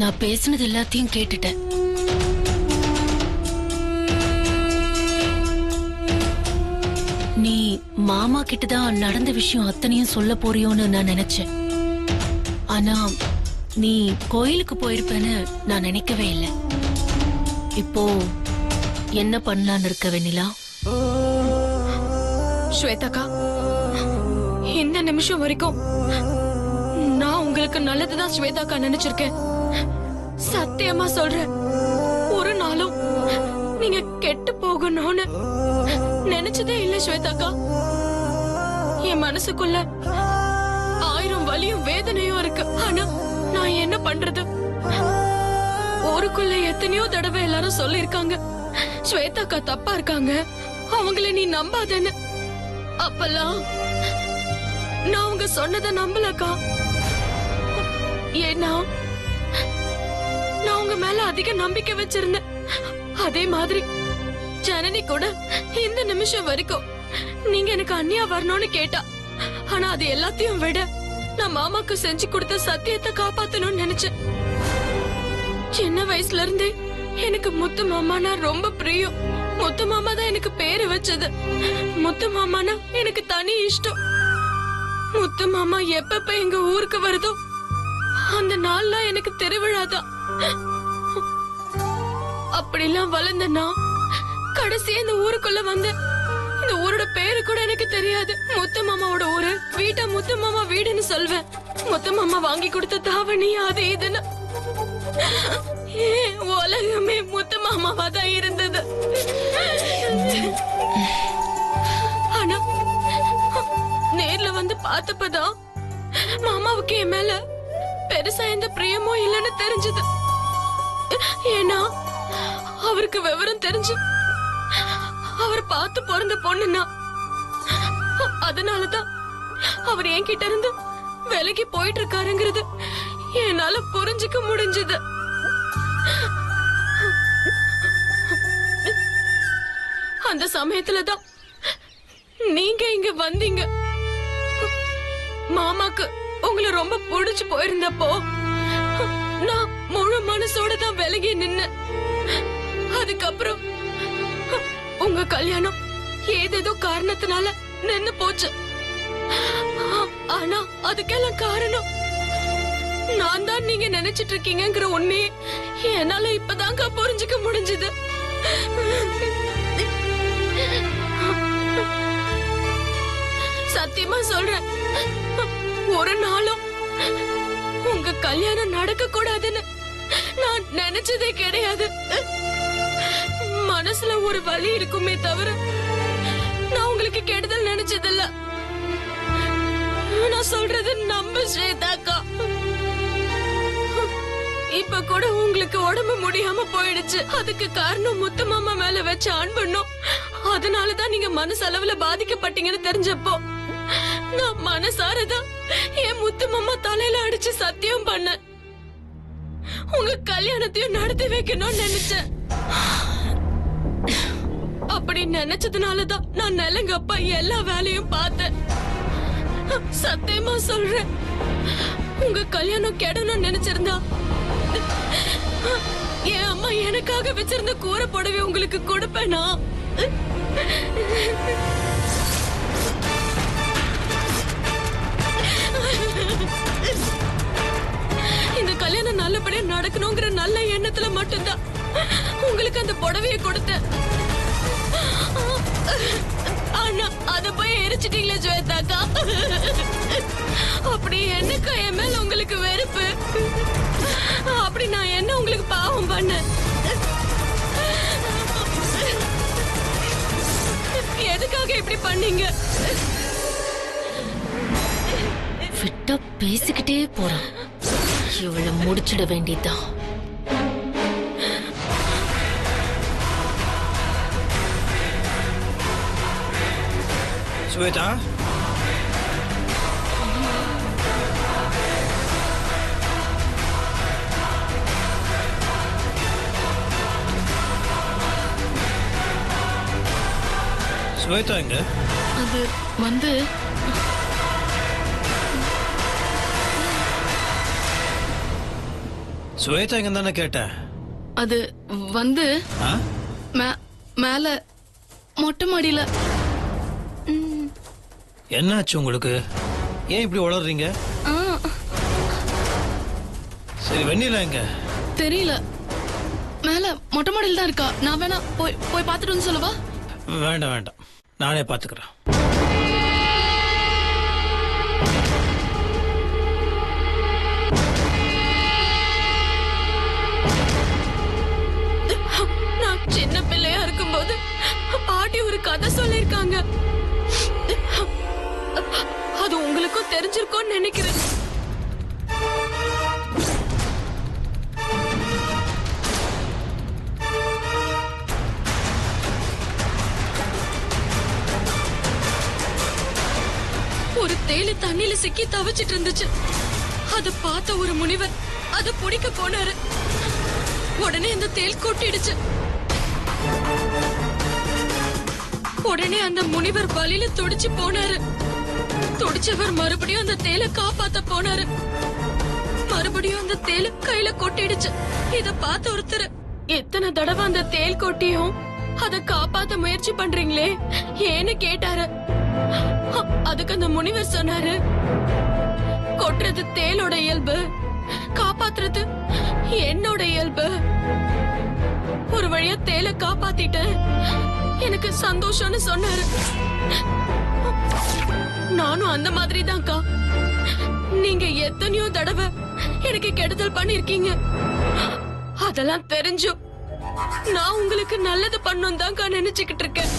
நான் பேசினது எல்லாத்தையும் கேட்டுட்டேன். நீ மாமா கிட்டதான் நடந்த விஷயம் அத்தனையும் சொல்ல போறியோன்னு நான் நினைச்சேன். ஆனா நீ கோயிலுக்கு போயிருப்பேன்னு நான் நினைக்கவே இல்லை. இப்போ என்ன பண்ணலான்னு இருக்க வெண்ணிலா? ஸ்வேதாக்கா, இந்த நிமிஷம் வரைக்கும் நான் உங்களுக்கு நல்லதுதான் ஸ்வேதாக்கா நினைச்சிருக்கேன். சத்தியமா சொல்றேன், ஒரு நாளும் நீங்க கெட்டு போகணும்னு நினைச்சதே இல்ல ஸ்வேதாக்கா. என் மனசுக்குள்ள 1000 வலியும் வேதனையும் இருக்கு. ஆனா நான் என்ன பண்றது? ஊருக்குள்ள எத்தனையோ தடவை எல்லாரும் சொல்லிருக்காங்க, ஸ்வேதாக்கா தப்பா இருக்காங்க, அவங்கள நீ நம்பாதேன்னு. அப்பெல்லாம் நான் உங்க சொன்னதை நம்பலக்கா. ஏன்னா நான் உங்க மேல அதிக நம்பிக்கை வச்சிருந்தேன். அதே மாதிரி ஜனனி கூட இந்த நிமிஷம் வரைக்கும் நீங்க எனக்கு அண்ணியா வரணும்னு கேட்டா. ஆனா அது எல்லாத்தையும் விட நான் மாமாக்கு செஞ்சு கொடுத்த சத்தியத்தை காப்பாத்தணும்னு நினைச்சேன். சின்ன வயசுல இருந்தே எனக்கு முத்து மாமானா ரொம்ப பிரியம். முத்து மாமா தான் எனக்கு பேரு வச்சது. முத்து மாமானா எனக்கு தனி இஷ்டம். முத்து மாமா எப்ப எங்க ஊருக்கு வருதோ அந்த நாள்லாம் எனக்கு திருவிழாதான். அப்படிலாம் வளர்ந்தனா கடைசியா இந்த ஊருக்குள்ள வந்து இந்த ஊரோட பேரு கூட எனக்கு தெரியாது. முத்து மாமாவோட ஊரு வீட்டை முத்து மாமா வீடுன்னு சொல்வேன். முத்து மாமா வாங்கி கொடுத்த தாவணி அது இதுன்னு உலகமே முத்து மாமாவா தான் இருந்தது. ஆனா நேர்ல வந்து பார்த்தப்பதான் மாமாவுக்கு என் மேல பெருசா எந்த பிரியமும் இல்லைன்னு தெரிஞ்சது. ஏன்னா அவருக்கு விவரம் தெரிஞ்சு அவர் பார்த்து பிறந்த பொண்ணுன்னா அதனாலதான் அவர் என்கிட்ட இருந்து விலகி போயிட்டு இருக்காருங்கிறது என்னால புரிஞ்சுக்க முடிஞ்சது. அந்த சமயத்துலதான் நீங்க இங்க வந்தீங்க. மாமாக்கு உங்களை ரொம்ப பிடிச்சு போயிருந்தப்போ நான் முழு மனசோட தான் விலகி நின்ன. அதுக்கப்புறம் உங்க கல்யாணம் ஏதேதோ காரணத்தினால நின்னு போச்சு. ஆனா அதுக்கெல்லாம் காரணம் நான் தான் நீங்க நினைச்சிட்டு இருக்கீங்கிற உண்மையை என்னால இப்பதாங்க புரிஞ்சுக்க முடிஞ்சது. சத்தியமா சொல்றேன், ஒரு நாளும் உங்க கல்யாணம் நடக்க கூடாதுன்னு நான் நினைச்சதே கிடையாது. மனசுல ஒரு வலி இருக்குமே தவிர நான் உங்களுக்கு கெடுதல் நினைச்சதில்ல. நான் சொல்றது நம்ப ஸ்வேதாக்கா. இப்ப கூட உங்களுக்கு உடம்பு முடியாம போயிடுச்சு. அதுக்கு காரணம் முத்து மாமா மேல வச்ச அன்புன்னும் அதனாலதான் நீங்க மனசளவுல பாதிக்கப்பட்டீங்கன்னு தெரிஞ்சப்போ நான் மனசாரதான் என் முத்து மாமா தலையில அடிச்சு சத்தியம் பண்ண உங்க கல்யாணத்தையும் நடத்தி வைக்கணும்னு நினைச்சேன். அப்படி நினைச்சதுனாலதான் நான் நிலங்கப்பா எல்லா வேலையும் பார்த்தேன். சத்தியமா சொல்றேன், உங்க கல்யாணம் கெடணும்னு நினைச்சிருந்தா என் அம்மா எனக்காக வச்சிருந்த கூரை புடவை உங்களுக்கு கொடுப்பேனா? இந்த கல்யாணம் நல்லபடியா நடக்கணுங்கிற நல்ல எண்ணத்துல மட்டும்தான் உங்களுக்கு அந்த புடவையை கொடுத்தேன். ஆனா அத போய் எரிச்சிட்டீங்களே ஸ்வேதாக்கா. அப்படி என்னக்கா என் மேல உங்களுக்கு வெறுப்பு? அப்படி நான் என்ன உங்களுக்கு பாவம் பண்ண? எதுக்காக இப்படி பண்ணீங்க? விட்டா பேசிக்கிட்டே போறான். இவளை முடிச்சிட வேண்டியதுதான். ஸ்வேதா, ஸ்வேதா எங்க? அது வந்து ஸ்வேதா எங்க தானே கேட்டேன். அது வந்து ஆ? மேல மொட்டை மாடியில. என்னாச்சு உங்களுக்கு? ஏன் இப்படி உளறீங்க? ஆ, சரி, வெண்ணிலா எங்க? தெரியல. மேல மொட்டை மாடியில தான் இருக்கா. நான் வேணா போய் போய் பார்த்துட்டு வந்து சொல்லவா? வேண்டாம் வேண்டாம், நானே பாத்துக்கிறேன். நான் சின்ன பிள்ளையா இருக்கும்போது பாட்டி ஒரு கதை சொல்லிருக்காங்க. அது உங்களுக்கும் தெரிஞ்சிருக்கும்னு நினைக்கிறேன். ஒரு தேளு தண்ணியில சிக்கி தவிச்சிட்டு இருந்துச்சு. அத பார்த்த ஒரு முனிவர் அத பிடிக்க போனாரு. உடனே அந்த தேள் கொட்டிடுச்சு. உடனே அந்த முனிவர் வலியில துடிச்சு போனாரு. துடிச்சவர் மறுபடியும் அந்த தேலை காப்பாத்த போனாரு. மறுபடியும் அந்த தேலை கையில கொட்டிடுச்சு. இத பார்த்த ஒருத்தர், எத்தனை தடவை அந்த தேல் கொட்டியும் அத காப்பாத்த முயற்சி பண்றீங்களே ஏன்னு கேட்டாரு. அதுக்கு அந்த முனிவர் சொன்னாரு, கொட்டுறது தேலோட இயல்பு, காப்பாத்துறது என்னோட இயல்பு. ஒரு வழியா தேலை காப்பாத்திட்டேன், எனக்கு சந்தோஷம்னு சொன்னாரு. நானும் அந்த மாதிரி தான்க்கா. நீங்க எத்தனையோ தடவை எனக்கு கெடுதல் பண்ணிருக்கீங்க. அதெல்லாம் தெரிஞ்சும் நான் உங்களுக்கு நல்லது பண்ணும் தான்க்கா நினைச்சுக்கிட்டு இருக்கேன்.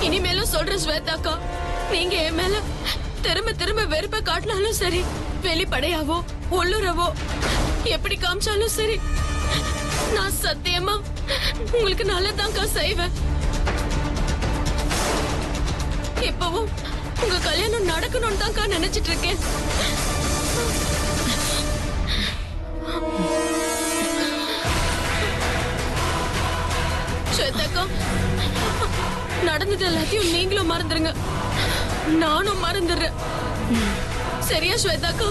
இனிமேலும் சொல்றேன் ஸ்வேதாக்கா, நீங்க என் மேல திரும்ப திரும்ப வெறுப்ப காட்டினாலும் சரி, வெளிப்படையாவோ உள்ளுறவோ எப்படி காமிச்சாலும் சரி, நான் சத்தியமா உங்களுக்கு நல்லதான்க்கா செய்வேன். இப்பவும் உங்க கல்யாணம் நடக்கணும்னு தான்க்கா நினைச்சிட்டு இருக்கேன். ஸ்வேதாக்கா, நடந்தது எல்லாத்தையும் நீங்களும் மறந்துருங்க, நானும் மறந்துடுறேன். சரியா ஸ்வேதாக்கா?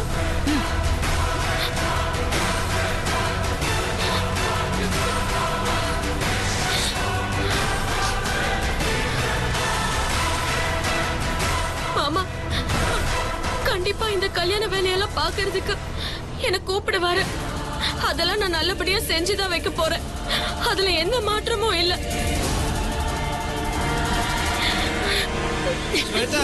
மாமா கண்டிப்பா இந்த கல்யாண வேலையெல்லாம் பாக்குறதுக்கு என்ன கூப்பிடுவாரு. அதெல்லாம் நான் நல்லபடியா செஞ்சுதான் வைக்க போறேன். அதுல எந்த மாற்றமும் இல்ல. ஸ்வேதா,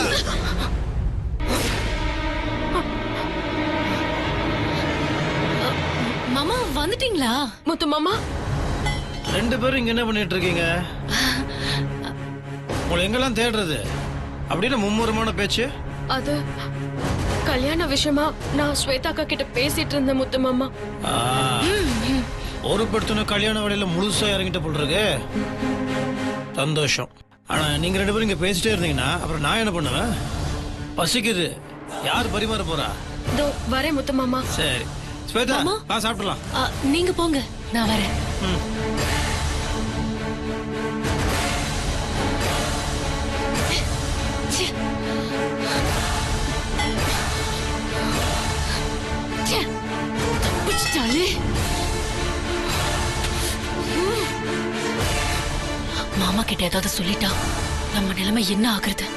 மாமா வந்துட்டீங்களா? முத்து மாமா, ரெண்டு பேரும் இங்க என்ன பண்ணிட்டு இருக்கீங்க? உங்களை எங்கெல்லாம் தேடுறது? அப்படின்னு மும்முரமான பேச்சு. அது கல்யாண விஷயமா நான் ஸ்வேதாக்கா கிட்ட பேசிட்டு இருந்த முத்து மாமா. ஒரு படுத்தின கல்யாண வேலையில முழுசா இறங்கிட்ட போல் இருக்கு. சந்தோஷம். ஆனா நீங்க ரெண்டு பேரும் இங்க பேசிட்டே இருந்தீங்கன்னா அப்புறம் நான் என்ன பண்ணுவேன்? பசிக்குது, யார் பரிமாற போறா? இதோ வரேன் முத்து மாமா. சரி ஸ்வேதா, மாமா? வா சாப்பிடலாம். நீங்க போங்க, நான் வரேன். ச்சே. ச்சே. தப்பிச்சிட்டாளே. மாமா கிட்ட ஏதாவது சொல்லிட்டா நம்ம நிலைமை என்ன ஆகுறது?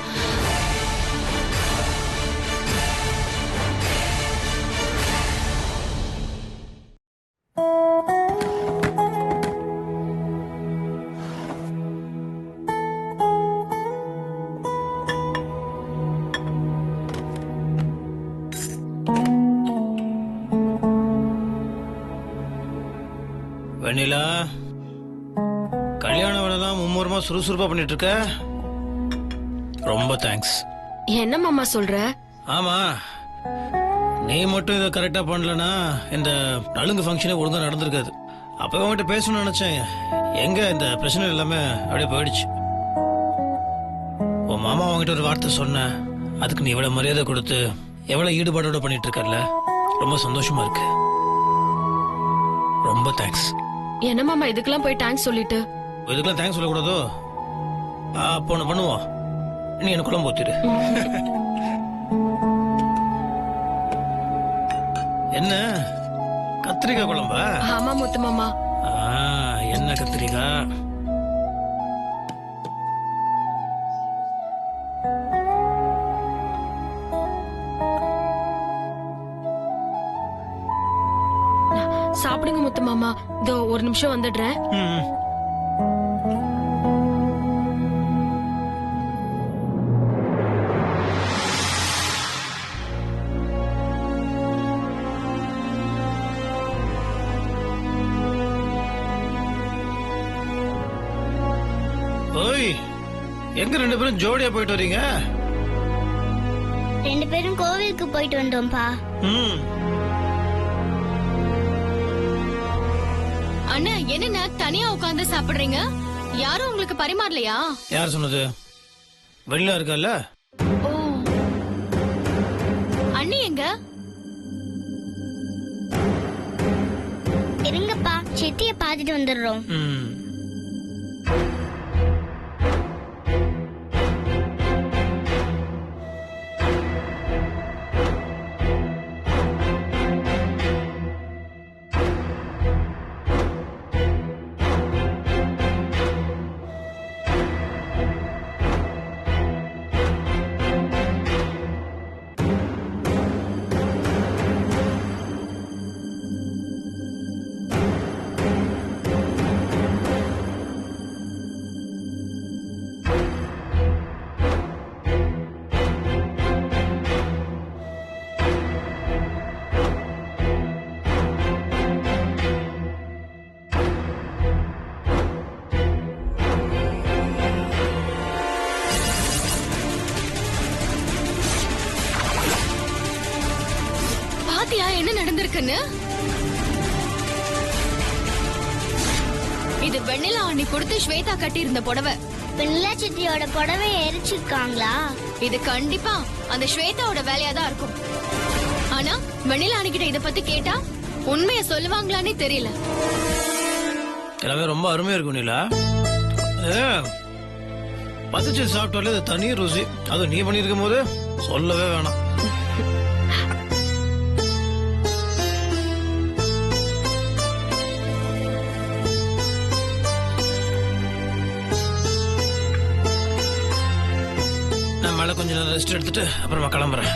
வெண்ணிலா, கல்யாண வேலைலாம் மும்முரமா சுறுசுறுப்பா பண்ணிட்டு இருக்க. ரொம்ப தேங்க்ஸ். என்ன மாமா சொல்ற? ஆமா, நீ மட்டும் இதை கரெக்டா பண்ணலனா இந்த நலுங்கு ஃபங்க்ஷனே ஒழுங்கா நடந்திருக்காது. அப்பவே உங்ககிட்ட பேசணும்னு நினைச்சேன். எங்க இந்த பிரச்சனை எல்லாமே அப்படியே போயிடுச்சு. உன் மாமா உங்ககிட்ட ஒரு வார்த்தை சொன்ன, அதுக்கு நீ எவ்வளவு மரியாதை கொடுத்து எவ்வளவு ஈடுபாடோட பண்ணிட்டு இருக்கல, ரொம்ப சந்தோஷமா இருக்கு. ரொம்ப தேங்க்ஸ். என்ன மாமா இதுக்கெல்லாம் போய் தேங்க்ஸ் சொல்லிட்டு? இதுக்கெல்லாம் தேங்க்ஸ் சொல்லக்கூடாதோ? அப்போ ஒன்று பண்ணுவோம், நீ எனக்கு குழம்பு ஊத்திடு. என்ன கத்திரிக்காய் குழம்பா? ஆமா முத்து மாமா. என்ன கத்திரிக்காய்? சாப்பிடுங்க முத்து மாமா. இதோ ஒரு நிமிஷம் வந்துடுறேன். ஓய், எங்க 2 பேரும் ஜோடியா போயிட்டு வரீங்க? 2 பேரும் கோவிலுக்கு போயிட்டு வந்தோம்பா. அண்ணா என்ன தனியா உட்கார்ந்து சாப்பிடுறீங்க? யாரும் உங்களுக்கு பரிமாறலையா? யார் சொன்னது? வெளியில இருக்கல்ல. ஓ, அண்ணி எங்க? இருங்கப்பா, சித்திய பாத்துட்டு வந்துடுறோம். என்ன நடந்திருக்குன்னு? இது வெண்ணிலா அண்ணி கொடுத்து ஸ்வேதா கட்டி இருந்த புடவை. வெண்ணிலா சித்தியோட புடவை எரிச்சிருக்காங்களா? இது கண்டிப்பா அந்த ஸ்வேதாவோட வேலையா தான் இருக்கும். ஆனா வெண்ணிலா அண்ணி கிட்ட இத பத்தி கேட்டா உண்மையை சொல்லுவாங்களானே தெரியல. எல்லாமே ரொம்ப அருமையா இருக்கும் நீலா. பசிச்சு சாப்பிட்டாலே தனி ருசி. அது நீ பண்ணிருக்கும் போது சொல்லவே வேணாம். கொஞ்சம் நேரம் ரெஸ்ட் எடுத்துட்டு அப்புறமா கிளம்புறேன்.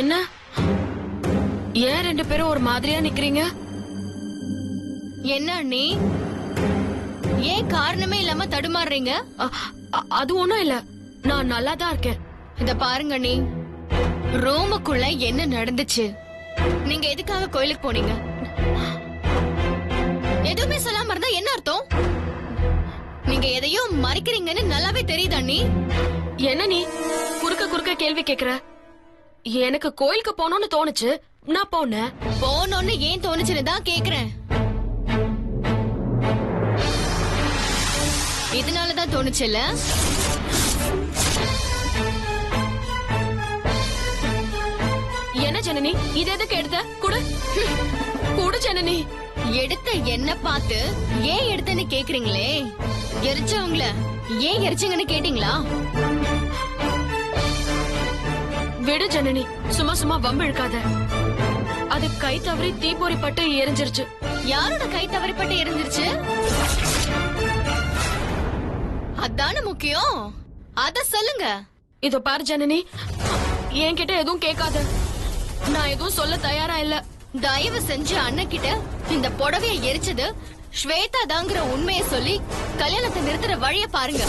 என்ன ஏன் 2 பேரும் ஒரு மாதிரியா நிக்கிறீங்க? என்ன நீ ஏன் காரணமே இல்லாம தடுமாறுறீங்க? அது ஒண்ணும் இல்ல, நான் நல்லா தான் இருக்கேன். இத பாருங்க நீ, ரோமுக்குள்ள என்ன நடந்துச்சு? நீங்க எதுக்காக கோயிலுக்கு போனீங்க? எதுவுமே சொல்லாம இருந்தா என்ன அர்த்தம்? நீங்க எதையோ மறைக்கிறீங்கன்னு நல்லாவே தெரியுதா நீ? என்ன நீ குறுக்க கேள்வி கேக்குற? எனக்கு கோயிலுக்கு போனோம்னு தோணுச்சு, நான் போனேன். போனோன்னு ஏன் தோணுச்சுன்னு தான் கேக்குறேன். இதனாலதான் தோணுச்சுல்ல? என்ன ஜனனி, இது எதுக்கு எடுத்த? குடு ஜனனி. எடுத்த என்ன பார்த்து ஏன் எடுத்தன்னு கேக்குறீங்களே? எரிச்சவங்கள ஏன் எரிச்சங்கன்னு கேட்டீங்களா? விடு ஜனனி, சும்மா வம்பு இழுக்காத. அது கை தவறி தீப்பொறி பட்டு எரிஞ்சிருச்சு. யாரோட கை தவறி பட்டு எரிஞ்சிருச்சு? அதான முக்கியம், அத சொல்லுங்க. இதோ பாரு ஜனனி, என்கிட்ட எதுவும் கேட்காத. நான் எதுவும் சொல்ல தயாரா இல்ல. தயவு செஞ்சு அண்ணன் கிட்ட இந்த புடவைய எரிச்சது ஸ்வேதா தாங்கிற உண்மையை சொல்லி கல்யாணத்தை நிறுத்துற வழிய பாருங்க.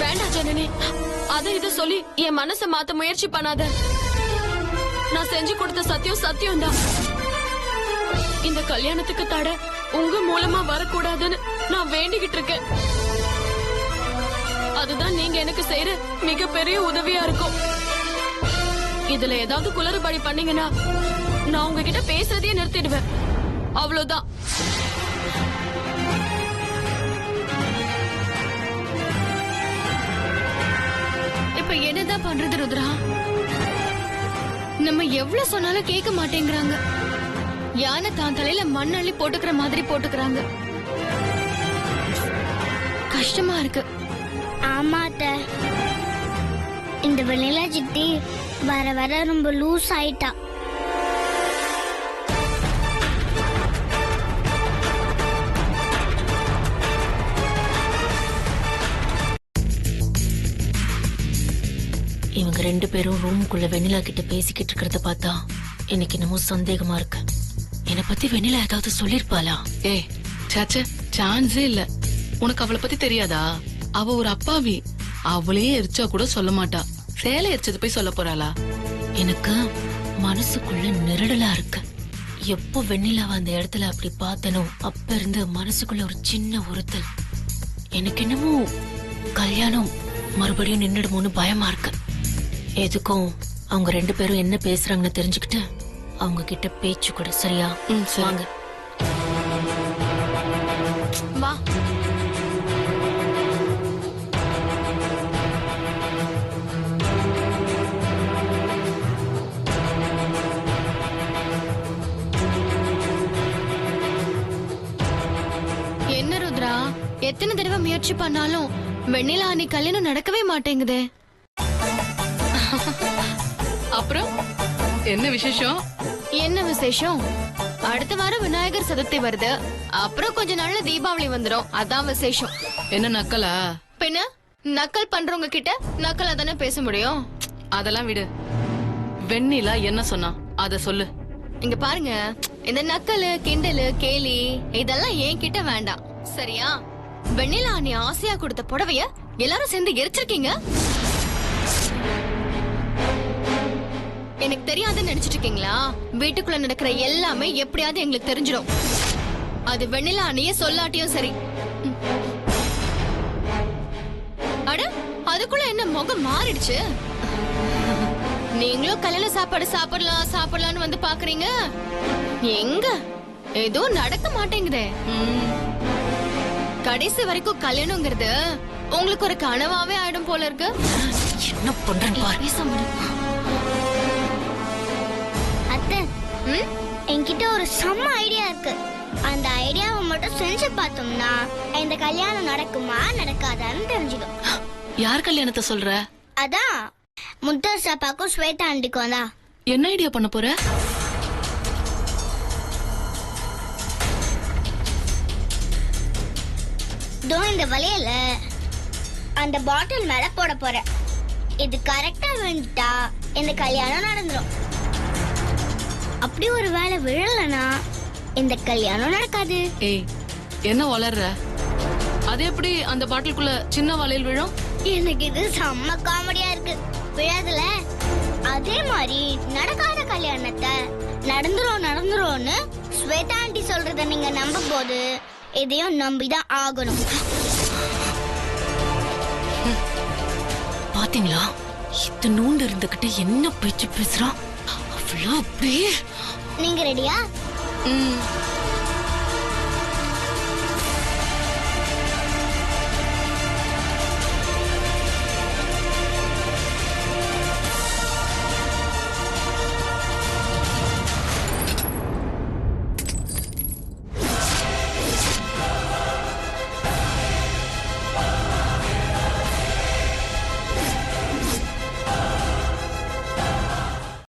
வேண்டாம் ஜனனி, அது இது சொல்லி என் மனசை மாத்த முயற்சி பண்ணாத. நான் செஞ்சு கொடுத்த சத்தியம் தான். இந்த கல்யாணத்துக்கு தடை உங்க மூலமா வரக்கூடாதுன்னு நான் வேண்டிக்கிட்டு இருக்கேன். அதுதான் நீங்க எனக்கு செய்யற மிகப்பெரிய உதவியா இருக்கும். இதுல ஏதாவது குளறுபடி பண்ணீங்கன்னா நான் உங்ககிட்ட பேசுறதையே நிறுத்திடுவேன். அவ்வளவுதான். இப்ப என்னதான் பண்றது ருத்ரா? நம்ம எவ்வளவு சொன்னாலும் கேட்க மாட்டேங்கிறாங்க. யானை தான் தலையில மண் அள்ளி போட்டுக்கிற மாதிரி போட்டுக்கிறாங்க. கஷ்டமா இருக்கு. ஆமா அத்தை, இந்த வெண்ணிலா சித்தி வர வர ரொம்ப லூஸ் ஆயிட்டா. இவங்க 2 பேரும் ரூமுக்குள்ள வெண்ணிலா கிட்ட பேசிக்கிட்டு இருக்கிறத பார்த்தா எனக்கு என்னமோ சந்தேகமா இருக்கு. என்னை பத்தி வெண்ணிலா ஏதாவது சொல்லிருப்பாளா? ஏய் சாச்சா, சான்ஸே இல்ல. உனக்கு அவளை பத்தி தெரியாதா? அவ ஒரு அப்பாவி. அவளையே எரிச்சா கூட சொல்ல மாட்டா. சேலை எரிச்சது போய் சொல்ல போறாளா? எனக்கு மனசுக்குள்ள நெருடலா இருக்கு. எப்போ வெண்ணிலாவை அந்த இடத்துல அப்படி பார்த்தனோ அப்ப இருந்து மனசுக்குள்ள ஒரு சின்ன உறுத்தல். எனக்கு என்னமோ கல்யாணம் மறுபடியும் நின்னுடுமோன்னு பயமா இருக்கு. எதுக்கும் அவங்க 2 பேரும் என்ன பேசுறாங்கன்னு தெரிஞ்சுக்கிட்டு அவங்க கிட்ட பேச்சு கூட. சரியா? சரி. வாங்க. வா. என்ன ருத்ரா, எத்தனை தடவை முயற்சி பண்ணாலும் வெண்ணிலா அன்னை கல்யாணம் நடக்கவே மாட்டேங்குதே. அப்புறம் என்ன விசேஷம்? என்ன விசேஷம்? அடுத்த வாரம் விநாயகர் சதுர்த்தி வருது. அப்புறம் கொஞ்ச நாள்ல தீபாவளி வந்துரும். அதான் விசேஷம். என்ன நக்கலா? பின்ன நக்கல் பண்றவங்க கிட்ட நக்கலா தானே பேச முடியும். அதெல்லாம் விடு. வெண்ணிலா என்ன சொன்னா அத சொல்லு. இங்க பாருங்க, இந்த நக்கலு கிண்டலு கேலி இதெல்லாம் என் கிட்ட வேண்டாம். சரியா? வெண்ணிலா நீ ஆசையா கொடுத்த புடவைய எல்லாரும் சேர்ந்து எரிச்சிருக்கீங்க. எனக்கு தெரியாதுன்னு நினைச்சிட்டு இருக்கீங்களா? வீட்டுக்குள்ள நடக்கிற எல்லாமே எப்படியாவது எங்களுக்கு தெரிஞ்சிடும். அது வெண்ணிலா அண்ணியே சொல்லாட்டியும் சரி. அட, அதுக்குள்ள என்ன முகம் மாறிடுச்சு? நீங்களும் கல்யாண சாப்பாடு சாப்பிடலாம்னு வந்து பாக்குறீங்க. எங்க ஏதோ நடக்க மாட்டேங்குதே. கடைசி வரைக்கும் கல்யாணங்கிறது உங்களுக்கு ஒரு கனவாவே ஆயிடும் போல இருக்கு. என்ன பண்றேன்னு பாரு. அத்தை, என்கிட்ட ஒரு செம்ம ஐடியா இருக்கு. அந்த ஐடியாவை மட்டும் செஞ்சு பார்த்தோம்னா இந்த கல்யாணம் நடக்குமா நடக்காதான்னு தெரிஞ்சுக்கும். யார் கல்யாணத்தை சொல்ற? அதான் முத்தரசாப்பாக்கும் ஸ்வேதா ஆண்டிக்கும் தான். என்ன ஐடியா பண்ண போற? இந்த வளையல அந்த பாட்டில் மேல போட போறேன். இது கரெக்டா விழுந்துட்டா இந்த கல்யாணம் நடந்துரும். அப்படி ஒரு வேலை விழலனா இந்த கல்யாணம் நடக்காது. ஏய், என்ன வளர்ற? அது எப்படி அந்த பாட்டிலுக்குள்ள சின்ன வளையல் விழும்? எனக்கு இது செம்ம காமெடியா இருக்கு. விழாதுல அதே மாதிரி நடக்காத கல்யாணத்தை நடந்துரும்னு ஸ்வேதா ஆண்டி சொல்றத நீங்க நம்பும் போது இதையும் நம்பிதான் ஆகணும். பாத்தீங்களா? இத்த நூண்டு இருந்துகிட்டு என்ன பேச்சு பேசுறான். அவ்வளோ அப்படியே. நீங்க ரெடியா? ம்